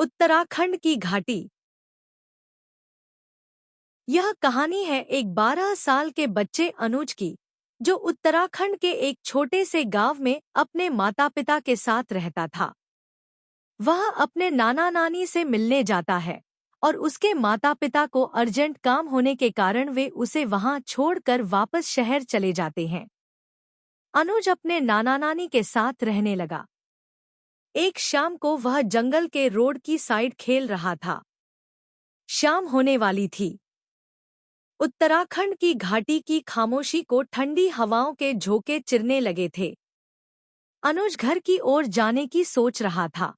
उत्तराखंड की घाटी। यह कहानी है एक 12 साल के बच्चे अनुज की, जो उत्तराखंड के एक छोटे से गांव में अपने माता पिता के साथ रहता था। वह अपने नाना नानी से मिलने जाता है और उसके माता पिता को अर्जेंट काम होने के कारण वे उसे वहां छोड़कर वापस शहर चले जाते हैं। अनुज अपने नाना नानी के साथ रहने लगा। एक शाम को वह जंगल के रोड की साइड खेल रहा था। शाम होने वाली थी। उत्तराखंड की घाटी की खामोशी को ठंडी हवाओं के झोंके चिरने लगे थे। अनुज घर की ओर जाने की सोच रहा था।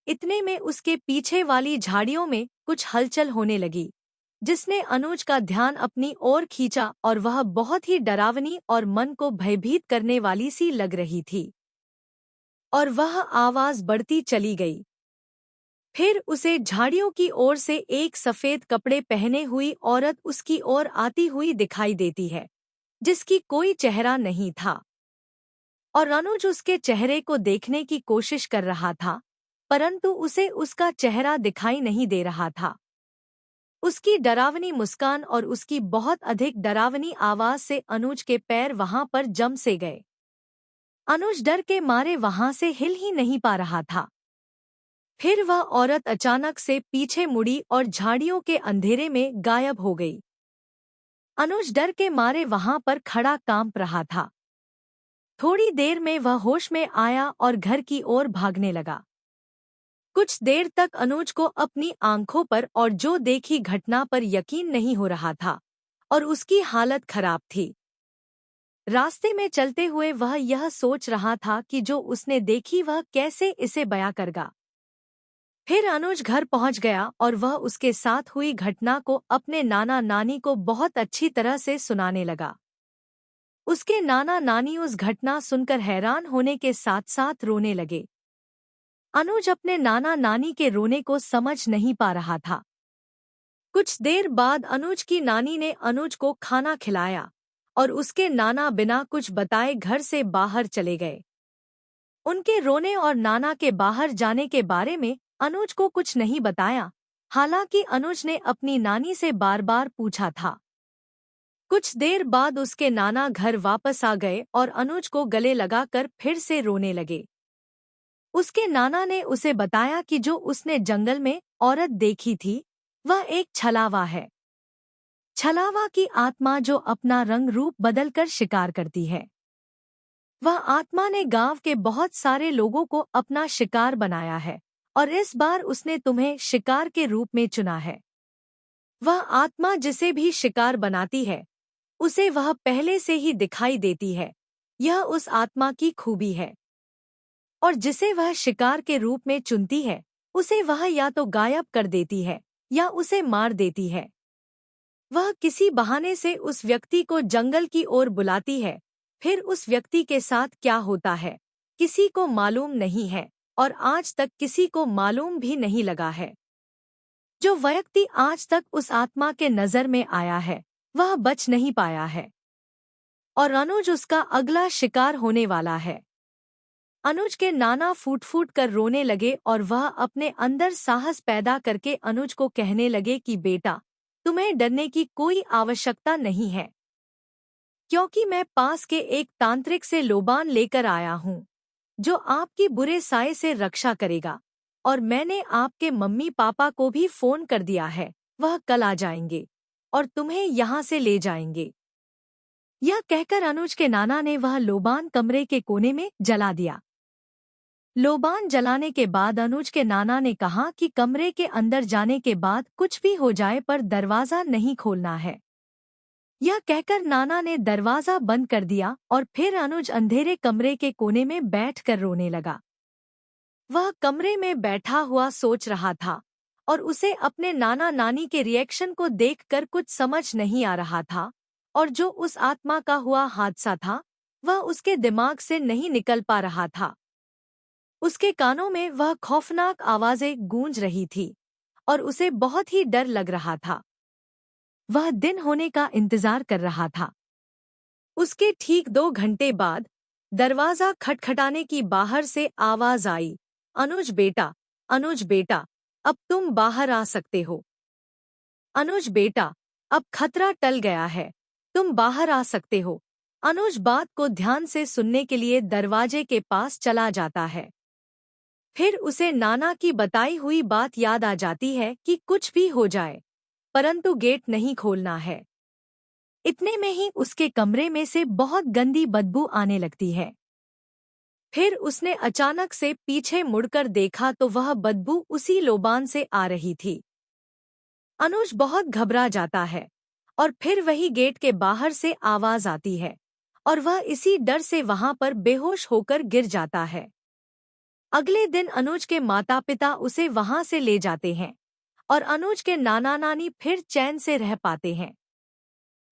इतने में उसके पीछे वाली झाड़ियों में कुछ हलचल होने लगी, जिसने अनुज का ध्यान अपनी ओर खींचा और वह बहुत ही डरावनी और मन को भयभीत करने वाली सी लग रही थी। और वह आवाज बढ़ती चली गई। फिर उसे झाड़ियों की ओर से एक सफेद कपड़े पहने हुई औरत उसकी ओर आती हुई दिखाई देती है, जिसकी कोई चेहरा नहीं था। और अनुज उसके चेहरे को देखने की कोशिश कर रहा था, परंतु उसे उसका चेहरा दिखाई नहीं दे रहा था। उसकी डरावनी मुस्कान और उसकी बहुत अधिक डरावनी आवाज से अनुज के पैर वहां पर जम से गए। अनुज डर के मारे वहां से हिल ही नहीं पा रहा था। फिर वह औरत अचानक से पीछे मुड़ी और झाड़ियों के अंधेरे में गायब हो गई। अनुज डर के मारे वहां पर खड़ा कांप रहा था। थोड़ी देर में वह होश में आया और घर की ओर भागने लगा। कुछ देर तक अनुज को अपनी आंखों पर और जो देखी घटना पर यकीन नहीं हो रहा था और उसकी हालत खराब थी। रास्ते में चलते हुए वह यह सोच रहा था कि जो उसने देखी वह कैसे इसे बयां करेगा। फिर अनुज घर पहुंच गया और वह उसके साथ हुई घटना को अपने नाना नानी को बहुत अच्छी तरह से सुनाने लगा। उसके नाना नानी उस घटना सुनकर हैरान होने के साथ साथ रोने लगे। अनुज अपने नाना नानी के रोने को समझ नहीं पा रहा था। कुछ देर बाद अनुज की नानी ने अनुज को खाना खिलाया और उसके नाना बिना कुछ बताए घर से बाहर चले गए। उनके रोने और नाना के बाहर जाने के बारे में अनुज को कुछ नहीं बताया, हालांकि अनुज ने अपनी नानी से बार बार पूछा था। कुछ देर बाद उसके नाना घर वापस आ गए और अनुज को गले लगाकर फिर से रोने लगे। उसके नाना ने उसे बताया कि जो उसने जंगल में औरत देखी थी वह एक छलावा है। छलावा की आत्मा जो अपना रंग रूप बदलकर शिकार करती है। वह आत्मा ने गांव के बहुत सारे लोगों को अपना शिकार बनाया है और इस बार उसने तुम्हें शिकार के रूप में चुना है। वह आत्मा जिसे भी शिकार बनाती है उसे वह पहले से ही दिखाई देती है। यह उस आत्मा की खूबी है। और जिसे वह शिकार के रूप में चुनती है उसे वह या तो गायब कर देती है या उसे मार देती है। वह किसी बहाने से उस व्यक्ति को जंगल की ओर बुलाती है। फिर उस व्यक्ति के साथ क्या होता है किसी को मालूम नहीं है और आज तक किसी को मालूम भी नहीं लगा है। जो व्यक्ति आज तक उस आत्मा के नजर में आया है वह बच नहीं पाया है और अनुज उसका अगला शिकार होने वाला है। अनुज के नाना फूट फूट कर रोने लगे और वह अपने अंदर साहस पैदा करके अनुज को कहने लगे कि बेटा, तुम्हें डरने की कोई आवश्यकता नहीं है, क्योंकि मैं पास के एक तांत्रिक से लोबान लेकर आया हूँ जो आपकी बुरे साए से रक्षा करेगा। और मैंने आपके मम्मी पापा को भी फोन कर दिया है, वह कल आ जाएंगे और तुम्हें यहाँ से ले जाएंगे। यह कहकर अनुज के नाना ने वह लोबान कमरे के कोने में जला दिया। लोबान जलाने के बाद अनुज के नाना ने कहा कि कमरे के अंदर जाने के बाद कुछ भी हो जाए पर दरवाजा नहीं खोलना है। यह कहकर नाना ने दरवाजा बंद कर दिया और फिर अनुज अंधेरे कमरे के कोने में बैठकर रोने लगा। वह कमरे में बैठा हुआ सोच रहा था और उसे अपने नाना नानी के रिएक्शन को देखकर कुछ समझ नहीं आ रहा था और जो उस आत्मा का हुआ हादसा था वह उसके दिमाग से नहीं निकल पा रहा था। उसके कानों में वह खौफनाक आवाजें गूंज रही थी और उसे बहुत ही डर लग रहा था। वह दिन होने का इंतजार कर रहा था। उसके ठीक 2 घंटे बाद दरवाजा खटखटाने की बाहर से आवाज आई, अनुज बेटा, अनुज बेटा, अब तुम बाहर आ सकते हो। अनुज बेटा, अब खतरा टल गया है, तुम बाहर आ सकते हो। अनुज बात को ध्यान से सुनने के लिए दरवाजे के पास चला जाता है। फिर उसे नाना की बताई हुई बात याद आ जाती है कि कुछ भी हो जाए, परंतु गेट नहीं खोलना है। इतने में ही उसके कमरे में से बहुत गंदी बदबू आने लगती है। फिर उसने अचानक से पीछे मुड़कर देखा तो वह बदबू उसी लोबान से आ रही थी। अनुज बहुत घबरा जाता है और फिर वही गेट के बाहर से आवाज आती है और वह इसी डर से वहां पर बेहोश होकर गिर जाता है। अगले दिन अनुज के माता पिता उसे वहां से ले जाते हैं और अनुज के नाना नानी फिर चैन से रह पाते हैं।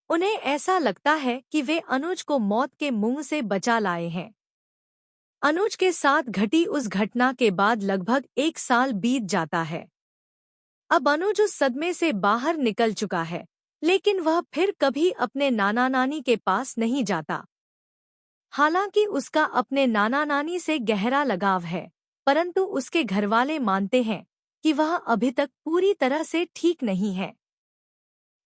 उन्हें ऐसा लगता है कि वे अनुज को मौत के मुंह से बचा लाए हैं। अनुज के साथ घटी उस घटना के बाद लगभग 1 साल बीत जाता है। अब अनुज उस सदमे से बाहर निकल चुका है, लेकिन वह फिर कभी अपने नाना नानी के पास नहीं जाता। हालांकि उसका अपने नाना नानी से गहरा लगाव है, परंतु उसके घरवाले मानते हैं कि वह अभी तक पूरी तरह से ठीक नहीं है।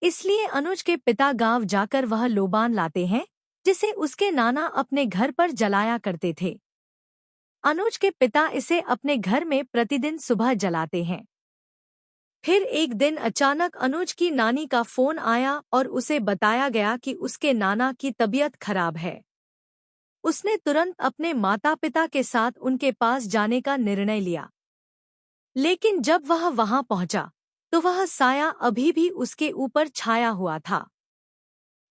इसलिए अनुज के पिता गांव जाकर वह लोबान लाते हैं जिसे उसके नाना अपने घर पर जलाया करते थे। अनुज के पिता इसे अपने घर में प्रतिदिन सुबह जलाते हैं। फिर एक दिन अचानक अनुज की नानी का फोन आया और उसे बताया गया कि उसके नाना की तबीयत खराब है। उसने तुरंत अपने माता पिता के साथ उनके पास जाने का निर्णय लिया, लेकिन जब वह वहां पहुंचा तो वह साया अभी भी उसके ऊपर छाया हुआ था।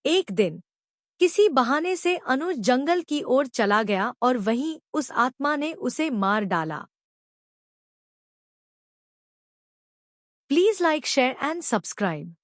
एक दिन किसी बहाने से अनुज जंगल की ओर चला गया और वहीं उस आत्मा ने उसे मार डाला। Please like, share and subscribe.